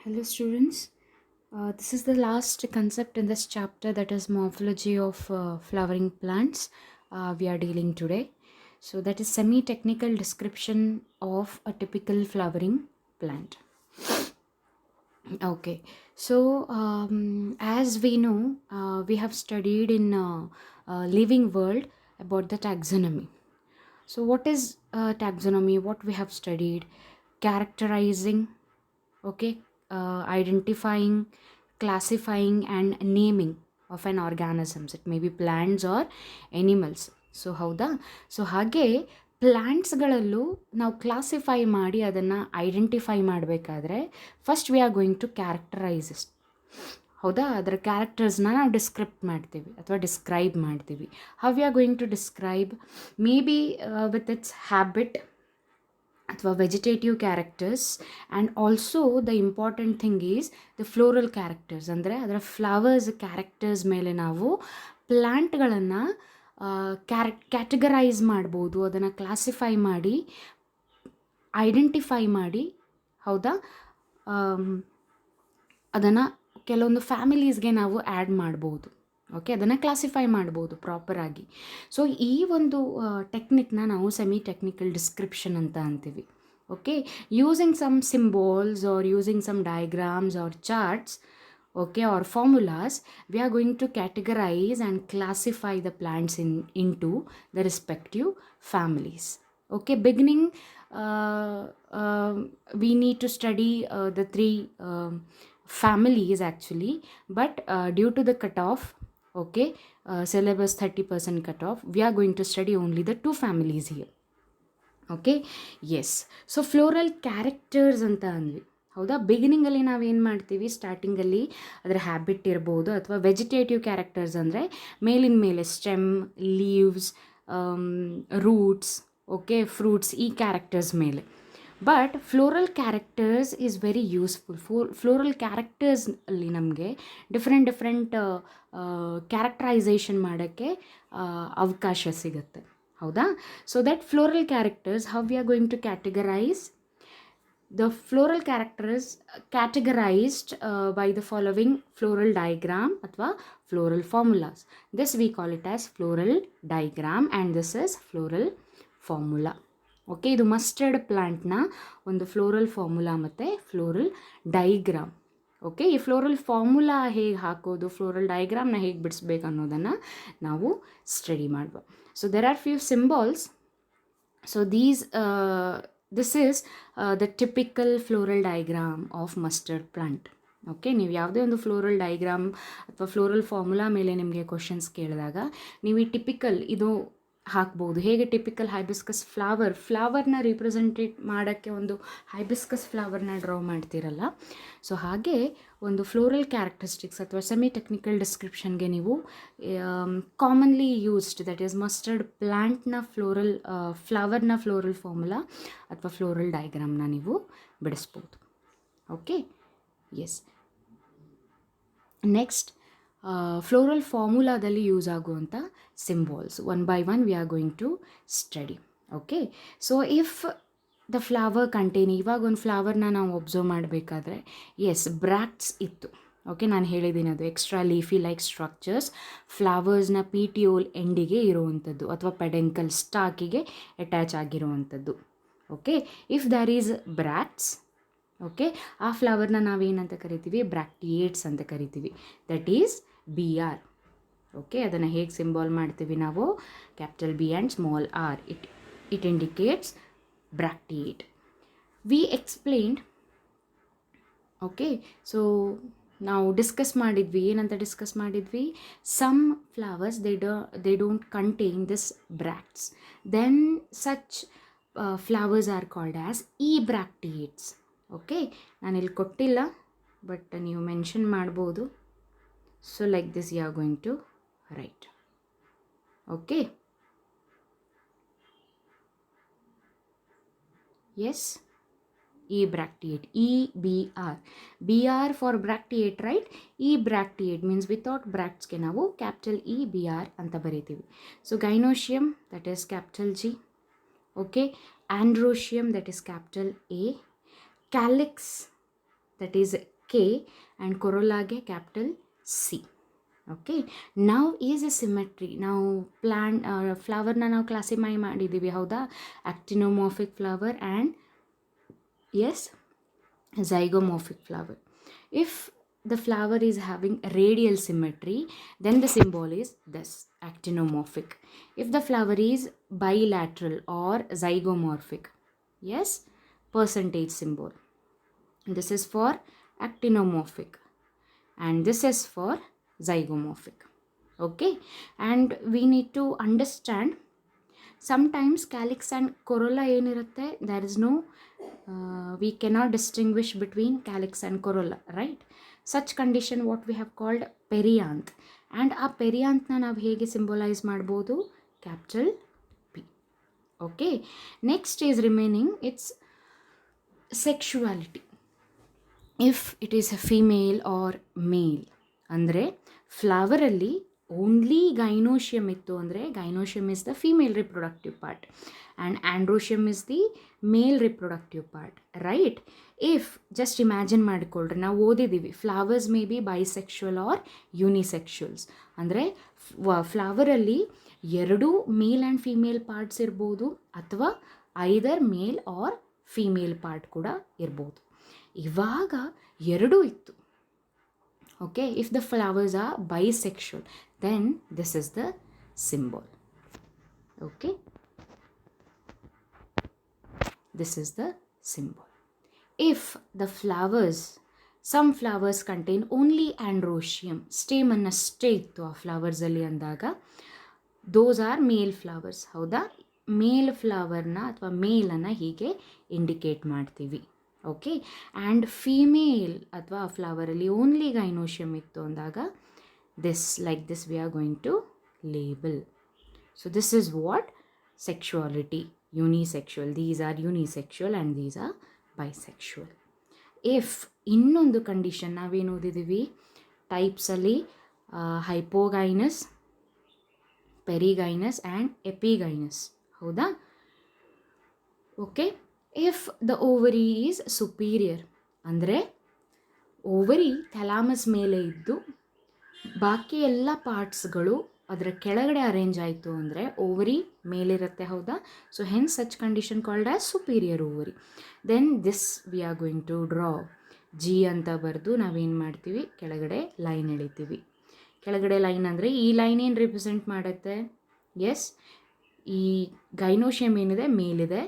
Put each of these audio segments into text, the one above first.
Hello, students. This is the last concept in this chapter, that is morphology of flowering plants. We are dealing today. So, that is semi-technical description of a typical flowering plant. Okay. So, as we know, we have studied in Living World about the taxonomy. So, what is taxonomy? What we have studied? Characterizing, okay, identifying, classifying and naming of an organisms. It may be plants or animals. So ಹೌದಾ, so ಹಾಗೆ ಪ್ಲ್ಯಾಂಟ್ಸ್ಗಳಲ್ಲೂ ನಾವು classify ಮಾಡಿ ಅದನ್ನು identify ಮಾಡಬೇಕಾದ್ರೆ first we are going to characterise. ಹೌದಾ, ಅದರ ಕ್ಯಾರೆಕ್ಟರ್ಸ್ನ ನಾವು ಡಿಸ್ಕ್ರೈಬ್ ಮಾಡ್ತೀವಿ. How we are going to describe? Maybe with its habit ಅಥವಾ vegetative characters, and also the important thing is the floral characters. ಅಂದರೆ ಅದರ ಫ್ಲವರ್ಸ್ ಕ್ಯಾರೆಕ್ಟರ್ಸ್ ಮೇಲೆ ನಾವು ಪ್ಲ್ಯಾಂಟ್ಗಳನ್ನು ಕ್ಯಾಟಗರೈಸ್ ಮಾಡ್ಬೋದು, ಅದನ್ನು ಕ್ಲಾಸಿಫೈ ಮಾಡಿ ಐಡೆಂಟಿಫೈ ಮಾಡಿ, ಹೌದಾ, ಅದನ್ನು ಕೆಲವೊಂದು ಫ್ಯಾಮಿಲೀಸ್ಗೆ ನಾವು ಆ್ಯಡ್ ಮಾಡ್ಬೋದು. ಓಕೆ, ಅದನ್ನು ಕ್ಲಾಸಿಫೈ ಮಾಡ್ಬೋದು ಪ್ರಾಪರಾಗಿ. ಸೊ ಈ ಒಂದು ಟೆಕ್ನಿಕ್ನ ನಾವು ಸೆಮಿ ಟೆಕ್ನಿಕಲ್ ಡಿಸ್ಕ್ರಿಪ್ಷನ್ ಅಂತ ಅಂತೀವಿ. Okay, using some symbols or using some diagrams or charts, okay, or formulas, we are going to categorize and classify the plants into the respective families. Okay, beginning we need to study the three families actually, but due to the cutoff, okay, syllabus 30% cutoff, we are going to study only the two families here. Okay, yes. So floral characters ಅಂತ ಅಂದ್ವಿ, ಹೌದಾ. ಬಿಗಿನಿಂಗಲ್ಲಿ ನಾವೇನು ಮಾಡ್ತೀವಿ, ಸ್ಟಾರ್ಟಿಂಗಲ್ಲಿ ಅದರ habit ಇರ್ಬೋದು, ಅಥವಾ vegetative characters ಅಂದರೆ ಮೇಲಿನ ಮೇಲೆ stem, leaves, roots, okay, fruits, ಈ ಕ್ಯಾರೆಕ್ಟರ್ಸ್ ಮೇಲೆ. But floral characters is very useful. Floral characters ಅಲ್ಲಿ ನಮಗೆ ಡಿಫ್ರೆಂಟ್ ಕ್ಯಾರೆಕ್ಟರೈಸೇಷನ್ ಮಾಡೋಕ್ಕೆ ಅವಕಾಶ ಸಿಗುತ್ತೆ, ಹೌದಾ. So that floral characters, how we are going to categorise the floral characters categorized by the following floral diagram athwa floral formulas. This we call it as floral diagram and this is floral formula. Okay, ಇದು mustard ಪ್ಲ್ಯಾಂಟ್ನ ಒಂದು floral formula ಮತ್ತು floral diagram. Okay, ಈ floral formula ಹೇಗೆ ಹಾಕೋದು, floral ಡೈಗ್ರಾಮ್ನ ಹೇಗೆ ಬಿಡಿಸ್ಬೇಕು ಅನ್ನೋದನ್ನು ನಾವು ಸ್ಟಡಿ ಮಾಡುವ. So there are few symbols. So this is the typical floral diagram of mustard plant. Okay, ನೀವು ಯಾವುದೇ ಒಂದು ಫ್ಲೋರಲ್ ಡೈಗ್ರಾಮ್ ಅಥವಾ ಫ್ಲೋರಲ್ ಫಾರ್ಮುಲಾ ಮೇಲೆ ನಿಮಗೆ ಕ್ವಶನ್ಸ್ ಕೇಳಿದಾಗ ನೀವು ಈ ಟಿಪಿಕಲ್ ಇದು ಹಾಕ್ಬೋದು. ಹೇಗೆ ಟಿಪಿಕಲ್ ಹೈಬಿಸ್ಕಸ್ ಫ್ಲವರ್ನ ರಿಪ್ರೆಸೆಂಟೇಟ್ ಮಾಡೋಕ್ಕೆ ಒಂದು ಹೈಬಿಸ್ಕಸ್ ಫ್ಲವರ್ನ ಡ್ರಾ ಮಾಡ್ತೀರಲ್ಲ, ಸೊ ಹಾಗೆ ಒಂದು ಫ್ಲೋರಲ್ ಕ್ಯಾರೆಕ್ಟರಿಸ್ಟಿಕ್ಸ್ ಅಥವಾ ಸೆಮಿ ಟೆಕ್ನಿಕಲ್ ಡಿಸ್ಕ್ರಿಪ್ಷನ್ಗೆ ನೀವು commonly used, that is mustard ಪ್ಲ್ಯಾಂಟ್ನ ಫ್ಲವರ್ನ ಫ್ಲೋರಲ್ ಫಾರ್ಮುಲಾ ಅಥವಾ ಫ್ಲೋರಲ್ ಡೈಗ್ರಾಮ್ನ ನೀವು ಬಿಡಿಸ್ಬೋದು. Okay, yes. ನೆಕ್ಸ್ಟ್, ಫ್ಲೋರಲ್ ಫಾರ್ಮುಲಾದಲ್ಲಿ ಯೂಸ್ ಆಗುವಂಥ symbols one by one we are going to study. Okay, so if the flower contain, ಇವಾಗ ಒಂದು ಫ್ಲವರ್ನ ನಾವು ಒಬ್ಸರ್ವ್ ಮಾಡಬೇಕಾದ್ರೆ, ಎಸ್, ಬ್ರಾಕ್ಟ್ಸ್ ಇತ್ತು. ಓಕೆ, ನಾನು ಹೇಳಿದ್ದೀನಿ ಅದು ಎಕ್ಸ್ಟ್ರಾ ಲೀಫಿ ಲೈಕ್ ಸ್ಟ್ರಕ್ಚರ್ಸ್ ಫ್ಲವರ್ಸ್ನ ಪೀಟಿಯೋಲ್ ಎಂಡಿಗೆ ಇರುವಂಥದ್ದು ಅಥವಾ ಪೆಡೆಂಕಲ್ ಸ್ಟಾಕಿಗೆ ಅಟ್ಯಾಚ್ ಆಗಿರುವಂಥದ್ದು. Okay, if there is bracts, okay, ಆ ಫ್ಲವರ್ನ ನಾವೇನಂತ ಕರಿತೀವಿ, ಬ್ರಾಕ್ಟಿಯೇಟ್ಸ್ ಅಂತ ಕರಿತೀವಿ. That is BR. ಓಕೆ, ಅದನ್ನು ಹೇಗೆ ಸಿಂಬಾಲ್ ಮಾಡ್ತೀವಿ ನಾವು, capital B and small r. It indicates bracteate. We explained. Okay, so ನಾವು ಡಿಸ್ಕಸ್ ಮಾಡಿದ್ವಿ, ಏನಂತ ಡಿಸ್ಕಸ್ ಮಾಡಿದ್ವಿ, some flowers they don't contain this bracts, then such flowers are called as bracteates. Okay, ನಾನಿಲ್ಲಿ ಕೊಟ್ಟಿಲ್ಲ ಬಟ್ ನೀವು mention ಮಾಡ್ಬೋದು. So like this you are going to write. Okay, yes, bracteate, EBR. BR for bracteate, right? bracteate means without bracts ke ನಾವು capital EBR ಅಂತ ಬರೀತೀವಿ. So gynoecium, that is capital G. Okay, androecium, that is capital A. Calyx, that is K and corolla-ಗೆ capital C. ಓಕೆ, ನಾವು is a symmetry. ನಾವು ಫ್ಲವರ್ನ ನಾವು classify ಮಾಡಿದ್ದೀವಿ, ಹೌದಾ? Actinomorphic flower and yes zygomorphic flower. If the flower is having radial symmetry, then the symbol is this, actinomorphic. If the flower is bilateral or zygomorphic, yes, percentage symbol. This is for actinomorphic and this is for zygomorphic. Okay, and we need to understand sometimes calyx and corolla ಏನಿರುತ್ತೆ, there is no we cannot distinguish between calyx and corolla, right? Such condition what we have called perianth, and ಆ perianthನ ನಾವು ಹೇಗೆ symbolize ಮಾಡ್ಬೋದು? capital P. Okay, next is remaining its sexuality. If it is a female or male, ಅಂದರೆ ಫ್ಲವರಲ್ಲಿ only gynoecium ಇತ್ತು ಅಂದರೆ gynoecium is the female reproductive part and androecium is the male reproductive part, right? If just imagine ಮಾಡಿಕೊಳ್ಳ್ರಿ, ನಾವು ಓದಿದ್ದೀವಿ flowers may be bisexual or unisexuals, ಅಂದರೆ ಫ್ಲವರಲ್ಲಿ ಎರಡು male and female parts ಇರ್ಬೋದು ಅಥವಾ either male or female part ಕೂಡ ಇರ್ಬೋದು. ಇವಾಗ ಎರಡೂ ಇತ್ತು. Okay, if the flowers are bisexual, then this is the symbol. Okay, this is the symbol. If the flowers, some flowers contain only androecium, stamen ಅಷ್ಟೇ ಇತ್ತು ಆ ಫ್ಲವರ್ಸಲ್ಲಿ ಅಂದಾಗ, those are male flowers, ಹೌದಾ? ಮೇಲ್ ಫ್ಲವರ್ನ ಅಥವಾ ಮೇಲನ್ನು ಹೀಗೆ ಇಂಡಿಕೇಟ್ ಮಾಡ್ತೀವಿ. ಓಕೆ, ಆ್ಯಂಡ್ ಫೀಮೇಲ್ ಅಥವಾ ಫ್ಲವರಲ್ಲಿ only gynoecium ಇತ್ತು ಅಂದಾಗ this like this we are going to label. So this is what sexuality, unisexual. These are unisexual and these are bisexual. If ಇನ್ನೊಂದು condition ನಾವೇನು ಓದಿದ್ದೀವಿ ಟೈಪ್ಸಲ್ಲಿ, ಹೈಪೋಗೈನಸ್, ಪೆರಿಗೈನಸ್ ಆ್ಯಂಡ್ ಎಪಿಗೈನಸ್, ಹೌದಾ? Okay, if the ovary is superior, ಅಂದರೆ ovary thalamus ಮೇಲೆ ಇದ್ದು ಬಾಕಿ ಎಲ್ಲ ಪಾರ್ಟ್ಸ್ಗಳು ಅದರ ಕೆಳಗಡೆ ಅರೇಂಜ್ ಆಯಿತು ಅಂದರೆ ಓವರಿ ಮೇಲಿರುತ್ತೆ, ಹೌದಾ? So hence such condition called as superior ovary. Then this we are going to draw G ಅಂತ ಬರೆದು ನಾವೇನು ಮಾಡ್ತೀವಿ, ಕೆಳಗಡೆ ಲೈನ್ ಎಳಿತೀವಿ. ಕೆಳಗಡೆ ಲೈನ್ ಅಂದರೆ ಈ ಲೈನ್ ಏನು ರಿಪ್ರೆಸೆಂಟ್ ಮಾಡುತ್ತೆ? ಎಸ್, ಈ ಗೈನೋಷಿಯಮ್ ಏನಿದೆ ಮೇಲಿದೆ,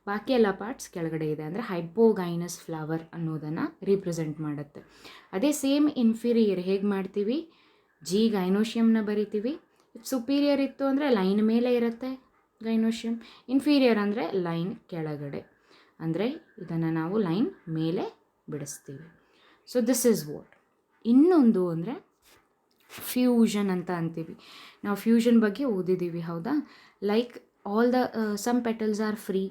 ಬಾಕಿ ಎಲ್ಲ ಪಾರ್ಟ್ಸ್ ಕೆಳಗಡೆ ಇದೆ, ಅಂದರೆ ಹೈಪೋಗೈನಸ್ ಫ್ಲವರ್ ಅನ್ನೋದನ್ನು ರಿಪ್ರೆಸೆಂಟ್ ಮಾಡುತ್ತೆ. ಅದೇ ಸೇಮ್ ಇನ್ಫೀರಿಯರ್ ಹೇಗೆ ಮಾಡ್ತೀವಿ? ಜಿ ಗೈನೋಷಿಯಮ್ನ ಬರಿತೀವಿ. ಸುಪೀರಿಯರ್ ಇತ್ತು ಅಂದರೆ ಲೈನ್ ಮೇಲೆ ಇರುತ್ತೆ ಗೈನೋಷಿಯಮ್, ಇನ್ಫೀರಿಯರ್ ಅಂದರೆ ಲೈನ್ ಕೆಳಗಡೆ, ಅಂದರೆ ಇದನ್ನು ನಾವು ಲೈನ್ ಮೇಲೆ ಬಿಡಿಸ್ತೀವಿ. So this is what. ಇನ್ನೊಂದು ಅಂದರೆ ಫ್ಯೂಷನ್ ಅಂತ ಅಂತೀವಿ. ನಾವು ಫ್ಯೂಷನ್ ಬಗ್ಗೆ ಓದಿದ್ದೀವಿ, ಹೌದಾ? Like all the some petals are free,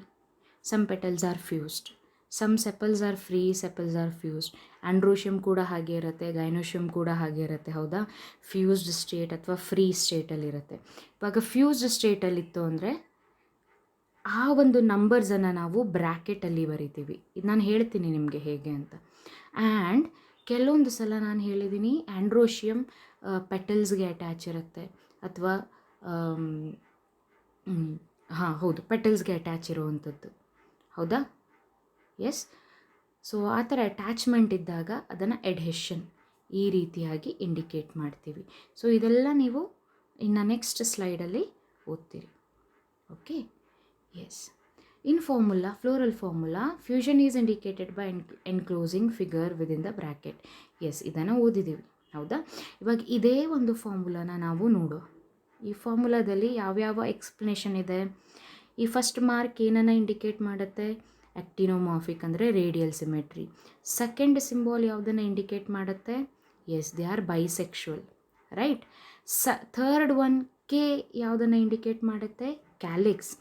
some petals are fused, some sepals are free, sepals are fused. ಆಂಡ್ರೋಷಿಯಮ್ ಕೂಡ ಹಾಗೆ ಇರುತ್ತೆ, ಗೈನೋಷಿಯಮ್ ಕೂಡ ಹಾಗೆ ಇರುತ್ತೆ, ಹೌದಾ? ಫ್ಯೂಸ್ಡ್ ಸ್ಟೇಟ್ ಅಥವಾ ಫ್ರೀ ಸ್ಟೇಟಲ್ಲಿರುತ್ತೆ. ಇವಾಗ ಫ್ಯೂಸ್ಡ್ ಸ್ಟೇಟಲ್ಲಿತ್ತು ಅಂದರೆ ಆ ಒಂದು ನಂಬರ್ಸನ್ನು ನಾವು ಬ್ರ್ಯಾಕೆಟಲ್ಲಿ ಬರಿತೀವಿ. ಇದು ನಾನು ಹೇಳ್ತೀನಿ ನಿಮಗೆ ಹೇಗೆ ಅಂತ. ಆ್ಯಂಡ್ ಕೆಲವೊಂದು ಸಲ ನಾನು ಹೇಳಿದ್ದೀನಿ ಆಂಡ್ರೋಷಿಯಮ್ ಪೆಟಲ್ಸ್ಗೆ ಅಟ್ಯಾಚ್ ಇರುತ್ತೆ ಅಥವಾ ಹೌದು, ಪೆಟಲ್ಸ್ಗೆ ಅಟ್ಯಾಚ್ ಇರುವಂಥದ್ದು, ಹೌದಾ? ಎಸ್. ಸೊ ಆ ಥರ ಅಟ್ಯಾಚ್ಮೆಂಟ್ ಇದ್ದಾಗ ಅದನ್ನು ಎಡ್ಹೆಷನ್ ಈ ರೀತಿಯಾಗಿ ಇಂಡಿಕೇಟ್ ಮಾಡ್ತೀವಿ. ಸೊ ಇದೆಲ್ಲ ನೀವು ಇನ್ನು ನೆಕ್ಸ್ಟ್ ಸ್ಲೈಡಲ್ಲಿ ಓದ್ತೀರಿ. Okay, yes. In formula, floral formula, fusion is indicated by enclosing figure within the bracket. Yes, ಇದನ್ನು ಓದಿದ್ದೀವಿ, ಹೌದಾ? ಇವಾಗ ಇದೇ ಒಂದು ಫಾರ್ಮುಲಾನ ನಾವು ನೋಡುವ. ಈ ಫಾರ್ಮುಲಾದಲ್ಲಿ ಯಾವ್ಯಾವ ಎಕ್ಸ್ಪ್ಲನೇಷನ್ ಇದೆ? ಈ ಫಸ್ಟ್ ಮಾರ್ಕ್ ಏನನ್ನು ಇಂಡಿಕೇಟ್ ಮಾಡುತ್ತೆ? ಆಕ್ಟಿನೋಮಾರ್ಫಿಕ್ ಅಂದರೆ ರೇಡಿಯಲ್ ಸಿಮೆಟ್ರಿ. ಸೆಕೆಂಡ್ ಸಿಂಬಾಲ್ ಯಾವುದನ್ನು ಇಂಡಿಕೇಟ್ ಮಾಡುತ್ತೆ? Yes, they are bisexual, right? Third one K ಯಾವುದನ್ನು ಇಂಡಿಕೇಟ್ ಮಾಡುತ್ತೆ? ಕ್ಯಾಲಿಕ್ಸ್.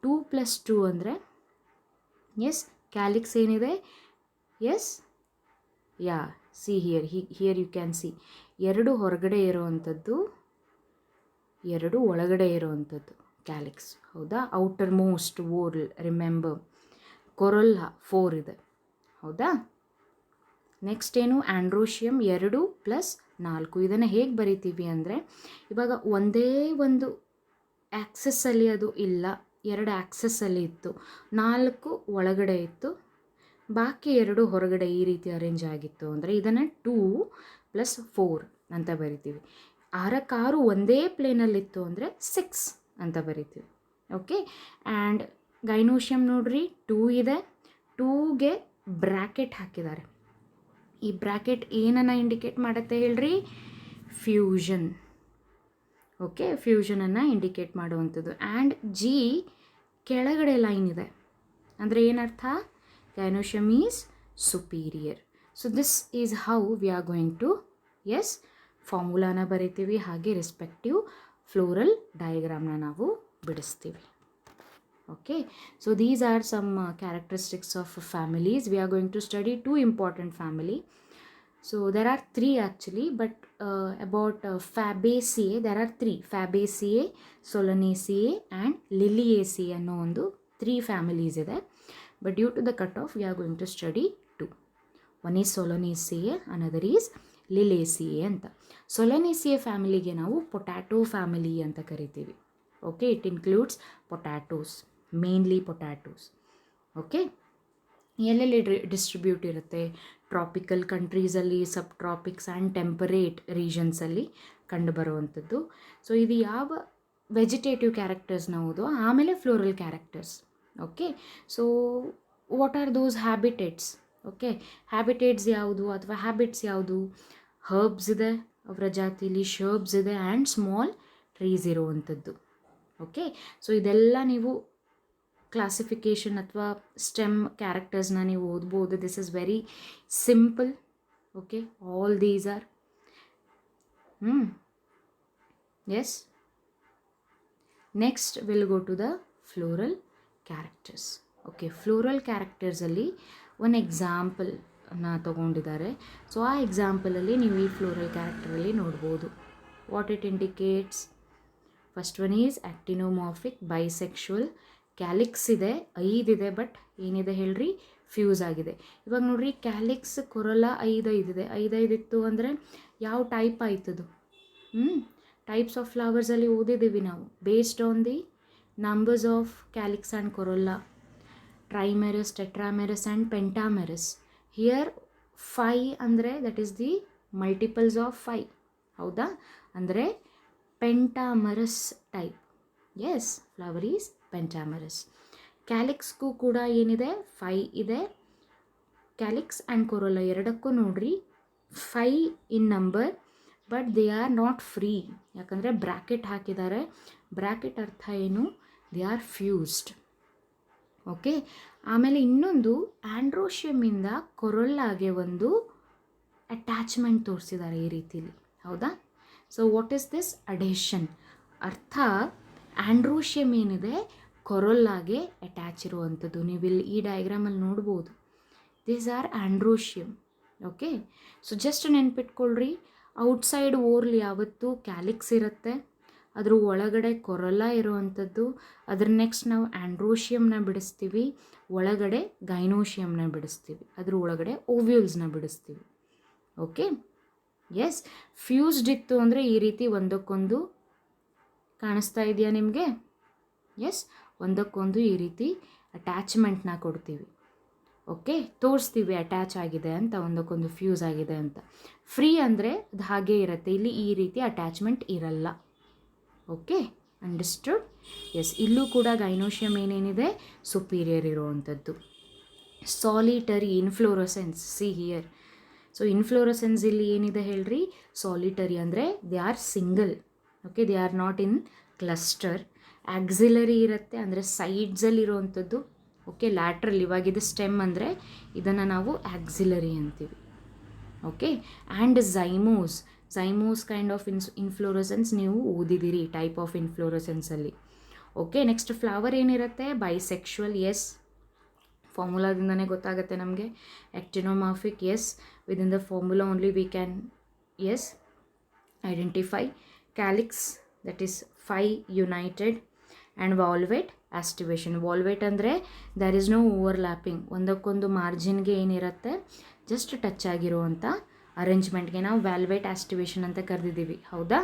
2+2 ಅಂದರೆ ಎಸ್, ಕ್ಯಾಲಿಕ್ಸ್ ಏನಿದೆ? Yes, yeah, see here you can see, ಎರಡು ಹೊರಗಡೆ ಇರೋವಂಥದ್ದು, ಎರಡು ಒಳಗಡೆ ಇರುವಂಥದ್ದು ಕ್ಯಾಲಿಕ್ಸ್, ಹೌದಾ? Outermost whorl, remember. Corolla 4 ಇದೆ, ಹೌದಾ? ನೆಕ್ಸ್ಟ್ ಏನು ಆ್ಯಂಡ್ರೋಷಿಯಮ್ 2 + 4. ಇದನ್ನು ಹೇಗೆ ಬರಿತೀವಿ ಅಂದರೆ, ಇವಾಗ ಒಂದೇ ಒಂದು ಆ್ಯಕ್ಸಸ್ಸಲ್ಲಿ ಅದು ಇಲ್ಲ, 2 ಆ್ಯಕ್ಸಸ್ಸಲ್ಲಿ ಇತ್ತು, 4 ಒಳಗಡೆ ಇತ್ತು, ಬಾಕಿ 2 ಹೊರಗಡೆ ಈ ರೀತಿ ಅರೇಂಜ್ ಆಗಿತ್ತು ಅಂದರೆ ಇದನ್ನು 2 + 4 ಅಂತ ಬರಿತೀವಿ. 6 ಒಂದೇ ಪ್ಲೇನಲ್ಲಿತ್ತು ಅಂದರೆ 6 ಅಂತ ಬರಿತೀವಿ. ಓಕೆ, ಆ್ಯಂಡ್ ಗೈನೋಷಿಯಮ್ ನೋಡ್ರಿ 2 ಇದೆ, 2ಗೆ ಬ್ರ್ಯಾಕೆಟ್ ಹಾಕಿದ್ದಾರೆ. ಈ ಬ್ರ್ಯಾಕೆಟ್ ಏನನ್ನು ಇಂಡಿಕೇಟ್ ಮಾಡುತ್ತೆ ಹೇಳ್ರಿ? ಫ್ಯೂಷನ್. ಓಕೆ, ಫ್ಯೂಷನನ್ನು ಇಂಡಿಕೇಟ್ ಮಾಡುವಂಥದ್ದು. ಆ್ಯಂಡ್ ಜಿ ಕೆಳಗಡೆ ಲೈನ್ ಇದೆ ಅಂದರೆ ಏನರ್ಥ? Gynoecium is superior. So this is how we are going to ಫಾರ್ಮುಲಾನ ಬರಿತೀವಿ, ಹಾಗೆ ರೆಸ್ಪೆಕ್ಟಿವ್ ಫ್ಲೋರಲ್ ಡಯಾಗ್ರಾಮ್ನ ನಾವು ಬಿಡಿಸ್ತೀವಿ. Okay, so these are some characteristics of families. We are going to study 2 important family. So there are 3 actually, but about Fabaceae there are 3: Fabaceae, Solanaceae and Liliaceae ಅನ್ನೋ ಒಂದು 3 families ಇದೆ. But due to the cutoff we are going to study 2. One is Solanaceae, another is Liliaceae ಅಂತ. Solanaceae ಫ್ಯಾಮಿಲಿಗೆ ನಾವು potato family ಅಂತ ಕರಿತೀವಿ. Okay, it includes potatoes, mainly potatoes. Okay, ಎಲ್ಲೆಲ್ಲಿ distribute ಇರುತ್ತೆ? ಟ್ರಾಪಿಕಲ್ ಕಂಟ್ರೀಸಲ್ಲಿ, ಸಬ್ ಟ್ರಾಪಿಕ್ಸ್ ಆ್ಯಂಡ್ ಟೆಂಪರೇಟ್ ರೀಜನ್ಸಲ್ಲಿ ಕಂಡುಬರುವಂಥದ್ದು. ಸೊ ಇದು ಯಾವ ವೆಜಿಟೇಟಿವ್ ಕ್ಯಾರೆಕ್ಟರ್ಸ್ನ ಓದೋ, ಆಮೇಲೆ floral characters. Okay, so what are those habitats? Okay, habitats ಯಾವುದು ಅಥವಾ ಹ್ಯಾಬಿಟ್ಸ್ ಯಾವುದು? ಹರ್ಬ್ಸ್ ಇದೆ ಅವರ ಜಾತಿಲಿ, ಶರ್ಬ್ಸ್ ಇದೆ ಆ್ಯಂಡ್ ಸ್ಮಾಲ್ ಟ್ರೀಸ್ ಇರುವಂಥದ್ದು. ಓಕೆ, ಸೊ ಇದೆಲ್ಲ ನೀವು ಕ್ಲಾಸಿಫಿಕೇಷನ್ ಅಥವಾ ಸ್ಟೆಮ್ ಕ್ಯಾರೆಕ್ಟರ್ಸ್ನ ನೀವು ಓದ್ಬೋದು. This is very simple. Okay, all these are yes. Next will go to the floral characters. Okay, floral ಕ್ಯಾರೆಕ್ಟರ್ಸಲ್ಲಿ ಒಂದು ಎಕ್ಸಾಂಪಲ್ನ ತೊಗೊಂಡಿದ್ದಾರೆ. ಸೊ ಆ ಎಕ್ಸಾಂಪಲಲ್ಲಿ ನೀವು ಈ ಫ್ಲೋರಲ್ ಕ್ಯಾರೆಕ್ಟರಲ್ಲಿ ನೋಡ್ಬೋದು. What it indicates? First one is actinomorphic, bisexual, calyx ಇದೆ, 5 ಇದೆ, ಬಟ್ ಏನಿದೆ ಹೇಳ್ರಿ? ಫ್ಯೂಸ್ ಆಗಿದೆ. ಇವಾಗ ನೋಡ್ರಿ, ಕ್ಯಾಲಿಕ್ಸ್ ಕೊರಲ 5 ಇದೆ, 5 ಇತ್ತು ಅಂದರೆ ಯಾವ ಟೈಪ್ ಆಯ್ತದು? ಟೈಪ್ಸ್ ಆಫ್ ಫ್ಲವರ್ಸಲ್ಲಿ ಓದಿದ್ದೀವಿ ನಾವು, based on the numbers of calyx and corolla, trimerous, tetramerous and pentamerous. Here 5 ಅಂದರೆ that is the multiples of 5. ಹೌದಾ? ಅಂದರೆ pentamerous type. Yes, flower is pentamerous. ಕ್ಯಾಲಿಕ್ಸ್ಗೂ ಕೂಡ ಏನಿದೆ? 5 ಇದೆ. ಕ್ಯಾಲಿಕ್ಸ್ ಆ್ಯಂಡ್ ಕೊರೊಲ್ಲ ಎರಡಕ್ಕೂ ನೋಡ್ರಿ 5 ಇನ್ number, but they are not free. ಯಾಕಂದರೆ ಬ್ರ್ಯಾಕೆಟ್ ಹಾಕಿದ್ದಾರೆ. ಬ್ರ್ಯಾಕೆಟ್ ಅರ್ಥ ಏನು? They are fused. ಓಕೆ, ಆಮೇಲೆ ಇನ್ನೊಂದು ಆ್ಯಂಡ್ರೋಷಿಯಮಿಂದ ಕೊರೊಲ್ಲಾಗೆ ಒಂದು ಅಟ್ಯಾಚ್ಮೆಂಟ್ ತೋರಿಸಿದ್ದಾರೆ ಈ ರೀತಿಲಿ. ಹೌದಾ? So what is this? Adhesion. ಅರ್ಥ ಆ್ಯಂಡ್ರೋಷಿಯಮ್ ಏನಿದೆ ಕೊರೊಲ್ಲಾಗೆ ಅಟ್ಯಾಚ್ ಇರುವಂಥದ್ದು. ನೀವಿಲ್ಲಿ ಈ ಡಯಾಗ್ರಾಮಲ್ಲಿ ನೋಡ್ಬೋದು. These are androecium. Okay, so just ನೆನ್ಪಿಟ್ಕೊಳ್ರಿ, ಔಟ್ಸೈಡ್ ಓರ್ಲ್ ಯಾವತ್ತೂ ಕ್ಯಾಲಿಕ್ಸ್ ಇರುತ್ತೆ, ಅದ್ರ ಒಳಗಡೆ ಕೊರೊಲ್ಲ ಇರುವಂಥದ್ದು. ಅದ್ರ ನೆಕ್ಸ್ಟ್ ನಾವು ಆ್ಯಂಡ್ರೋಷಿಯಮ್ನ ಬಿಡಿಸ್ತೀವಿ, ಒಳಗಡೆ ಗೈನೋಷಿಯಮ್ನ ಬಿಡಿಸ್ತೀವಿ, ಅದ್ರ ಒಳಗಡೆ ಓವ್ಯೂಲ್ಸ್ನ ಬಿಡಿಸ್ತೀವಿ. Okay, yes. ಫ್ಯೂಸ್ಡ್ ಇತ್ತು ಅಂದರೆ ಈ ರೀತಿ ಒಂದಕ್ಕೊಂದು ಕಾಣಿಸ್ತಾ ಇದೆಯಾ ನಿಮಗೆ? ಎಸ್, ಒಂದಕ್ಕೊಂದು ಈ ರೀತಿ ಅಟ್ಯಾಚ್ಮೆಂಟ್ನ ಕೊಡ್ತೀವಿ. ಓಕೆ, ತೋರಿಸ್ತೀವಿ ಅಟ್ಯಾಚ್ ಆಗಿದೆ ಅಂತ, ಒಂದಕ್ಕೊಂದು ಫ್ಯೂಸ್ ಆಗಿದೆ ಅಂತ. ಫ್ರೀ ಅಂದರೆ ಅದು ಹಾಗೇ ಇರುತ್ತೆ, ಇಲ್ಲಿ ಈ ರೀತಿ ಅಟ್ಯಾಚ್ಮೆಂಟ್ ಇರಲ್ಲ. Okay, understood? ಎಸ್, ಇಲ್ಲೂ ಕೂಡ ಗೈನೋಷಿಯಮ್ ಏನೇನಿದೆ? ಸುಪೀರಿಯರ್ ಇರುವಂಥದ್ದು. Solitary inflorescence, see here. So inflorescence ಇಲ್ಲಿ ಏನಿದೆ ಹೇಳ್ರಿ? ಸಾಲಿಟರಿ ಅಂದರೆ they are single. Okay, they are not in cluster. Axillary ಇರುತ್ತೆ ಅಂದರೆ ಸೈಡ್ಸಲ್ಲಿ ಇರೋವಂಥದ್ದು. Okay, lateral. ಇವಾಗಿದ್ದು ಸ್ಟೆಮ್ ಅಂದರೆ ಇದನ್ನು ನಾವು ಆಕ್ಸಿಲರಿ ಅಂತೀವಿ. Okay, and cymose kind of inflorescence ನೀವು ಓದಿದ್ದೀರಿ ಟೈಪ್ ಆಫ್ ಇನ್ಫ್ಲೋರಸೆನ್ಸಲ್ಲಿ. ಓಕೆ, ನೆಕ್ಸ್ಟ್ ಫ್ಲವರ್ ಏನಿರುತ್ತೆ? ಬೈಸೆಕ್ಷುವಲ್. ಎಸ್, ಫಾರ್ಮುಲಾದಿಂದನೇ ಗೊತ್ತಾಗುತ್ತೆ ನಮಗೆ. Actinomorphic. Yes, within the formula only we can identify. Calyx, that is 5 united, and valvate ಆಸ್ಟಿವೇಷನ್. Valvate ಅಂದರೆ ದರ್ ಇಸ್ ನೋ ಓವರ್ಲ್ಯಾಪಿಂಗ್, ಒಂದಕ್ಕೊಂದು ಮಾರ್ಜಿನ್ಗೆ ಏನಿರುತ್ತೆ ಜಸ್ಟ್ ಟಚ್ ಆಗಿರುವಂಥ ಅರೇಂಜ್ಮೆಂಟ್ಗೆ ನಾವು ವ್ಯಾಲ್ವೇಟ್ ಆಸ್ಟಿವೇಷನ್ ಅಂತ ಕರೆದಿದ್ದೀವಿ. ಹೌದಾ?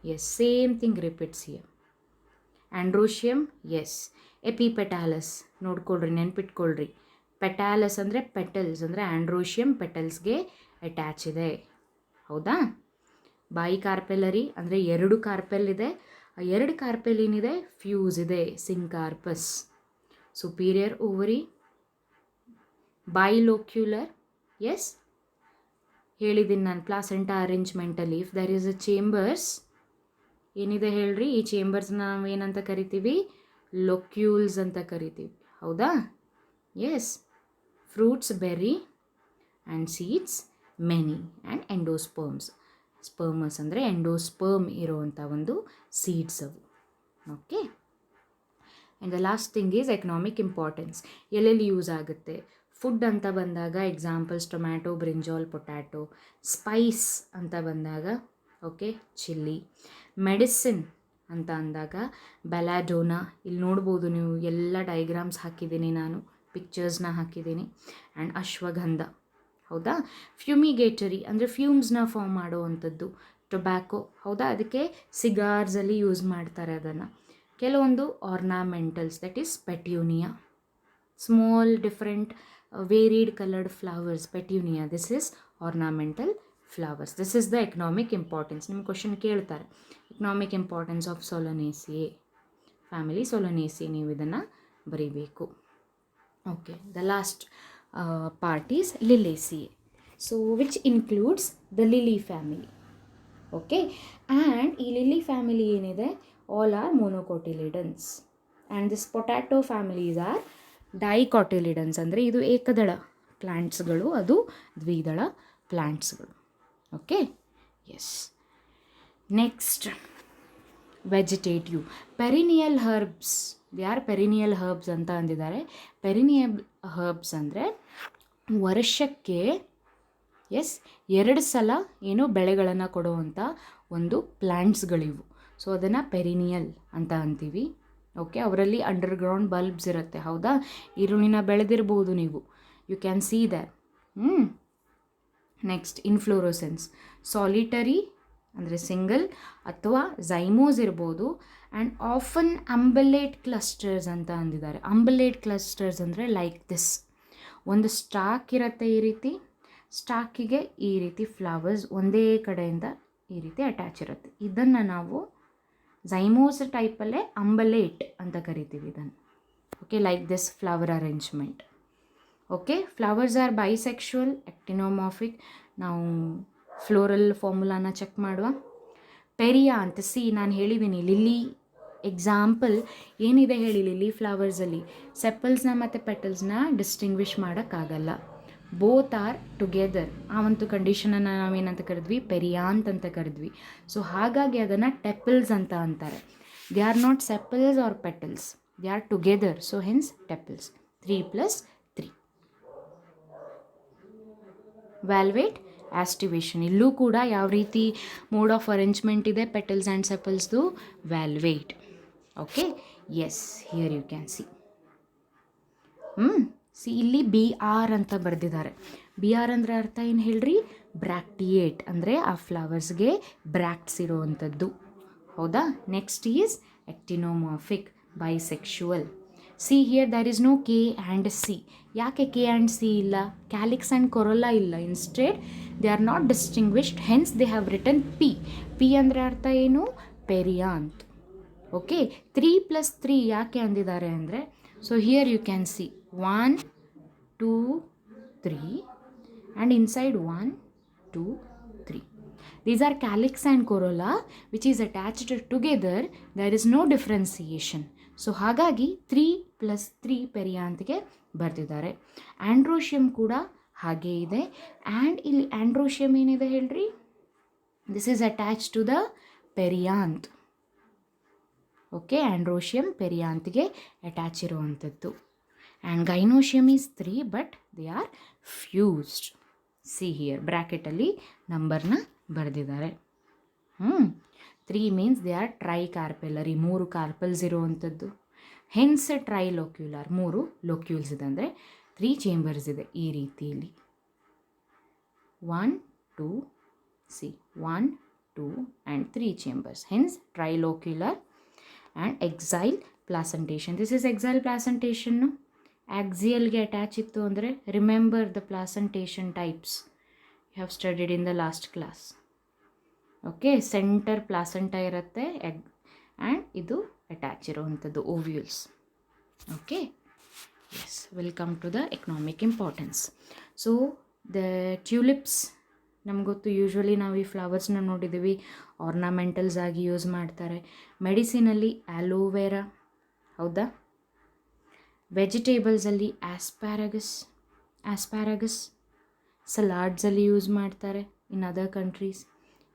Yes, same thing repeats here. Androecium, yes. Epipetalous ನೋಡ್ಕೊಳ್ರಿ, ನೆನ್ಪಿಟ್ಕೊಳ್ರಿ. ಪೆಟಾಲಸ್ ಅಂದರೆ ಪೆಟಲ್ಸ್, ಅಂದರೆ ಆಂಡ್ರೋಶಿಯಮ್ ಪೆಟಲ್ಸ್ಗೆ ಅಟ್ಯಾಚ್ ಇದೆ. ಹೌದಾ? ಬಾಯಿ ಕಾರ್ಪೆಲರಿ ಅಂದರೆ 2 ಕಾರ್ಪೆಲ್ ಇದೆ. ಆ 2 ಕಾರ್ಪೆಲ್ ಏನಿದೆ, ಫ್ಯೂಸ್ ಇದೆ, syncarpous. Superior ovary, bilocular, yes ಹೇಳಿದ್ದೀನಿ ನಾನು ಪ್ಲಾಸೆಂಟಾ ಅರೇಂಜ್ಮೆಂಟಲ್ಲಿ. If there is a chambers ಏನಿದೆ ಹೇಳ್ರಿ, ಈ ಚೇಂಬರ್ಸ್ನ ನಾವು ಏನಂತ ಕರಿತೀವಿ, ಲೊಕ್ಯೂಲ್ಸ್ ಅಂತ ಕರಿತೀವಿ. ಹೌದಾ? Yes. Fruits berry and seeds many and endosperms. Spermous ಅಂದರೆ ಎಂಡೋಸ್ಪರ್ಮ್ ಇರುವಂಥ ಒಂದು ಸೀಡ್ಸ್ ಅವು. Okay. And the last thing is economic importance. ಎಲ್ಲೆಲ್ಲಿ ಯೂಸ್ ಆಗುತ್ತೆ ಫುಡ್ ಅಂತ ಬಂದಾಗ, examples tomato, brinjal, potato. Spice ಅಂತ ಬಂದಾಗ, ಓಕೆ, ಚಿಲ್ಲಿ. ಮೆಡಿಸಿನ್ ಅಂತ ಅಂದಾಗ ಬೆಲಾಡೋನಾ. ಇಲ್ಲಿ ನೋಡ್ಬೋದು ನೀವು, ಎಲ್ಲ ಡೈಗ್ರಾಮ್ಸ್ ಹಾಕಿದ್ದೀನಿ ನಾನು, ಪಿಕ್ಚರ್ಸ್ನ ಹಾಕಿದ್ದೀನಿ. ಆ್ಯಂಡ್ ಅಶ್ವಗಂಧ. ಹೌದಾ? ಫ್ಯೂಮಿಗೇಟರಿ ಅಂದರೆ ಫ್ಯೂಮ್ಸ್ನ ಫಾರ್ಮ್ ಮಾಡುವಂಥದ್ದು. ಟೊಬ್ಯಾಕೊ. ಹೌದಾ? ಅದಕ್ಕೆ ಸಿಗಾರ್ಸಲ್ಲಿ ಯೂಸ್ ಮಾಡ್ತಾರೆ ಅದನ್ನು. ಕೆಲವೊಂದು ornamentals, that is petunia. Small different varied coloured flowers, petunia. This is ornamental flowers. This is the economic importance. ನಿಮ್ಮ ಕ್ವಶನ್ ಕೇಳ್ತಾರೆ, economic importance of solanaceae, family solanaceae, ನೀವು ಇದನ್ನು ಬರೀಬೇಕು. Okay. The last part is liliaceae, so which includes the lily family. Okay. And ಈ lily family ಏನಿದೆ, all are monocotyledons. And this potato families are dicotyledons, ಅಂದರೆ ಇದು ಏಕದಳ ಪ್ಲ್ಯಾಂಟ್ಸ್ಗಳು, ಅದು ದ್ವಿದಳ ಪ್ಲ್ಯಾಂಟ್ಸ್ಗಳು. Okay. Yes. Next, vegetative. Perennial herbs. They are perennial herbs ಅಂತ ಅಂದಿದ್ದಾರೆ. ಪೆರಿನಿಯಲ್ ಹರ್ಬ್ಸ್ ಅಂದರೆ ವರ್ಷಕ್ಕೆ, ಎಸ್, 2 ಸಲ ಏನೋ ಬೆಳೆಗಳನ್ನು ಕೊಡುವಂಥ ಒಂದು ಪ್ಲ್ಯಾಂಟ್ಸ್ಗಳಿವು. ಸೊ ಅದನ್ನು ಪೆರಿನಿಯಲ್ ಅಂತ ಅಂತೀವಿ. ಓಕೆ. ಅವರಲ್ಲಿ ಅಂಡರ್ಗ್ರೌಂಡ್ ಬಲ್ಬ್ಸ್ ಇರುತ್ತೆ. ಹೌದಾ? ಈರುಳ್ಳಿನ ಬೆಳೆದಿರ್ಬೋದು ನೀವು, you can see that. Next, inflorescence. Solitary ಅಂದರೆ ಸಿಂಗಲ್ ಅಥವಾ ಝೈಮೋಸ್ ಇರ್ಬೋದು. ಆ್ಯಂಡ್ ಆಫನ್ ಅಂಬಲೇಟ್ ಕ್ಲಸ್ಟರ್ಸ್ ಅಂತ ಅಂದಿದ್ದಾರೆ. ಅಂಬಲೇಟ್ ಕ್ಲಸ್ಟರ್ಸ್ ಅಂದರೆ ಲೈಕ್ ದಿಸ್, ಒಂದು ಸ್ಟಾಕ್ ಇರುತ್ತೆ, ಈ ರೀತಿ ಸ್ಟಾಕಿಗೆ ಈ ರೀತಿ ಫ್ಲವರ್ಸ್ ಒಂದೇ ಕಡೆಯಿಂದ ಈ ರೀತಿ ಅಟ್ಯಾಚ್ ಇರುತ್ತೆ. ಇದನ್ನು ನಾವು ಝೈಮೋಸ್ ಟೈಪಲ್ಲೇ ಅಂಬಲೇಟ್ ಅಂತ ಕರಿತೀವಿ ಇದನ್ನು. Okay. Like this flower arrangement. Okay. Flowers are bisexual, actinomorphic. ನಾವು ಫ್ಲೋರಲ್ ಫಾರ್ಮುಲಾನ ಚೆಕ್ ಮಾಡುವ. ಪೆರಿಯಾ ಅಂತ, ಸಿ ನಾನು ಹೇಳಿದ್ದೀನಿ, ಲಿಲ್ಲಿ ಎಕ್ಸಾಂಪಲ್ ಏನಿದೆ ಹೇಳಿ, ಲಿಲ್ಲಿ ಫ್ಲವರ್ಸಲ್ಲಿ ಸೆಪಲ್ಸ್ನ ಮತ್ತು ಪೆಟಲ್ಸ್ನ ಡಿಸ್ಟಿಂಗ್ವಿಷ್ ಮಾಡೋಕ್ಕಾಗಲ್ಲ. Both are together. ಆ ಒಂದು ಕಂಡೀಷನನ್ನು ನಾವೇನಂತ ಕರೆದ್ವಿ, ಪೆರಿಯಾಂತ್ ಅಂತ ಕರೆದ್ವಿ. ಸೊ ಹಾಗಾಗಿ ಅದನ್ನು ಟೆಪಲ್ಸ್ ಅಂತ ಅಂತಾರೆ. They are not sepals or petals, they are together. So hence tepals. 3+3. Valvate aestivation. ಇಲ್ಲೂ ಕೂಡ ಯಾವ ರೀತಿ ಮೋಡ್ ಆಫ್ ಅರೇಂಜ್ಮೆಂಟ್ ಇದೆ ಪೆಟಲ್ಸ್ ಆ್ಯಂಡ್ ಸೆಪಲ್ಸ್ದು, valvate. Okay. Yes, here you can see. See ಇಲ್ಲಿ BR ಅಂತ ಬರೆದಿದ್ದಾರೆ. BR ಅಂದರೆ ಅರ್ಥ ಏನು ಹೇಳ್ರಿ, ಬ್ರ್ಯಾಕ್ಟಿಯೇಟ್, ಅಂದರೆ ಆ ಫ್ಲವರ್ಸ್ಗೆ ಬ್ರ್ಯಾಕ್ಟ್ಸ್ ಇರೋವಂಥದ್ದು. ಹೌದಾ? Next is actinomorphic, bisexual. See here there is no K and C. ಯಾಕೆ K and C ಇಲ್ಲ? ಕ್ಯಾಲಿಕ್ಸ್ ಆ್ಯಂಡ್ ಕೊರೊಲ್ಲಾ ಇಲ್ಲ. Instead they are not distinguished, hence they have written P. P ಅಂದರೆ ಅರ್ಥ ಏನು, ಪೆರಿಯಾಂತ್. ಓಕೆ. 3+3 ಯಾಕೆ ಅಂದಿದ್ದಾರೆ ಅಂದರೆ, so here you can see 1, 2, 3 and inside 1, 2, 3. These are calyx and corolla which is attached together. There is no differentiation. So ಹಾಗಾಗಿ 3+3 ಪೆರಿಯಾಂತ್ಗೆ ಬರ್ತಿದ್ದಾರೆ. ಆಂಡ್ರೋಶಿಯಮ್ ಕೂಡ ಹಾಗೇ ಇದೆ. ಆ್ಯಂಡ್ ಇಲ್ಲಿ ಆಂಡ್ರೋಶಿಯಮ್ ಏನಿದೆ ಹೇಳ್ರಿ, this is attach to the perianth. Okay. Androecium ಪೆರಿಯಾಂತ್ಗೆ attach ಇರುವಂಥದ್ದು. And gynoecium is 3 but they are fused. See here ಬ್ರ್ಯಾಕೆಟಲ್ಲಿ ನಂಬರ್ನ ಬರೆದಿದ್ದಾರೆ. 3 means they are tricarpellary, 3 carpels ಇರುವಂಥದ್ದು. ಹೆನ್ಸ್ ಟ್ರೈಲೋಕ್ಯುಲರ್, 3 ಲೋಕ್ಯೂಲ್ಸ್ ಇದೆ, ಅಂದರೆ 3 ಚೇಂಬರ್ಸ್ ಇದೆ ಈ ರೀತಿಯಲ್ಲಿ. 1 2 see 1 2 and 3 chambers, hence trilocular. And axile placentation, this is axile ಪ್ಲಾಸೆಂಟೇಷನ್ನು. ಆಕ್ಸಿಯಲ್ಗೆ ಅಟ್ಯಾಚ್ ಇತ್ತು ಅಂದರೆ remember the placentation types you have studied in the last class. Okay, centre placenta ಇರುತ್ತೆ, ಎಗ್ ಆ್ಯಂಡ್ ಇದು ಅಟ್ಯಾಚ್ ಇರುವಂಥದ್ದು ovules. Okay, yes, welcome to the economic importance. So the tulips ನಮ್ಗೆ ಗೊತ್ತು, usually ನಾವು ಈ ಫ್ಲವರ್ಸ್ನ ನೋಡಿದ್ದೀವಿ, ಆರ್ನಮೆಂಟಲ್ಸ್ ಆಗಿ ಯೂಸ್ ಮಾಡ್ತಾರೆ. ಮೆಡಿಸಿನಲ್ಲಿ ಆಲೋವೆರಾ, ಹೌದಾ? ವೆಜಿಟೇಬಲ್ಸಲ್ಲಿ ಆಸ್ಪ್ಯಾರಗಸ್, ಸಲಾಡ್ಸಲ್ಲಿ ಯೂಸ್ ಮಾಡ್ತಾರೆ in other countries.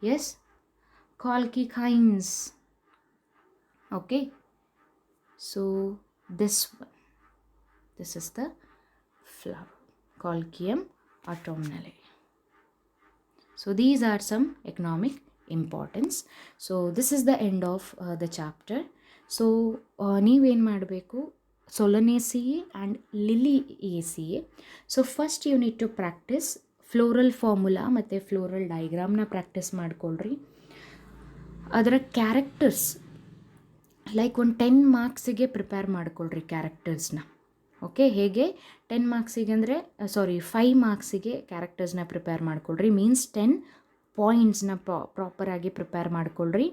Yes, colchicines. Okay, so this is the flower, colchicum autumnale. So these are some economic importance. So this is the end of the chapter. So ನೀವೇನು ಮಾಡಬೇಕು, Solanaceae and Liliaceae. So first you need to practise floral formula ಮತ್ತು floral ಡೈಗ್ರಾಮ್ನ practice ಮಾಡ್ಕೊಳ್ರಿ. ಅದರ characters like ಒಂದು 10 ಮಾರ್ಕ್ಸಿಗೆ prepare ಮಾಡ್ಕೊಳ್ರಿ ಕ್ಯಾರೆಕ್ಟರ್ಸ್ನ. Okay, ಹೇಗೆ 10 ಮಾರ್ಕ್ಸಿಗೆ ಅಂದರೆ 5 ಮಾರ್ಕ್ಸಿಗೆ ಕ್ಯಾರೆಕ್ಟರ್ಸ್ನ ಪ್ರಿಪೇರ್ ಮಾಡ್ಕೊಳ್ರಿ, ಮೀನ್ಸ್ 10 ಪಾಯಿಂಟ್ಸ್ನ ಪ್ರಾಪರಾಗಿ ಪ್ರಿಪೇರ್ ಮಾಡ್ಕೊಳ್ರಿ.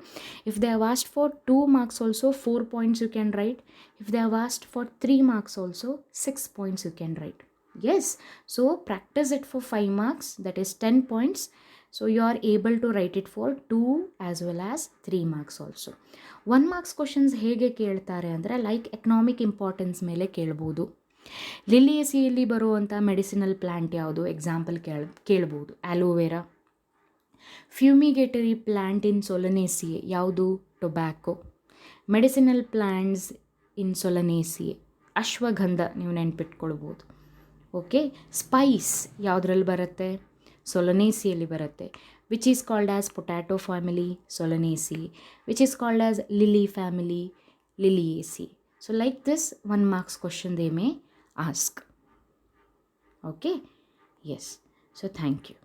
If they have asked for 2 marks also 4 points you can write. If they have asked for 3 marks also 6 points you can write. Yes, so practice it for 5 marks, that is 10 points. So you are able to write it for 2 as well as 3 marks also. 1 marks questions ಹೇಗೆ ಕೇಳ್ತಾರೆ ಅಂದರೆ like economic importance ಮೇಲೆ ಕೇಳ್ಬೋದು. ಲಿಲಿಯೇಸಿಯಲ್ಲಿ ಬರುವಂಥ medicinal plant ಯಾವುದು example ಕೇಳ್ಬೋದು, aloe vera. ಫ್ಯೂಮಿಗೇಟರಿ plant ಇನ್ ಸೊಲನೇಸಿಯೆ ಯಾವುದು, tobacco. Medicinal plants ಇನ್ ಸೊಲನೇಸಿಯೆ ಅಶ್ವಗಂಧ, ನೀವು ನೆನ್ಪಿಟ್ಕೊಳ್ಬೋದು. ಓಕೆ, ಸ್ಪೈಸ್ ಯಾವುದ್ರಲ್ಲಿ ಬರುತ್ತೆ, ಸೊಲನೇಸಿಯಲ್ಲಿ ಬರುತ್ತೆ. Which is called as potato family, Solanaceae. Which is called as lily family, Liliaceae. So like this 1 marks question they may ask. Okay, yes, so thank you.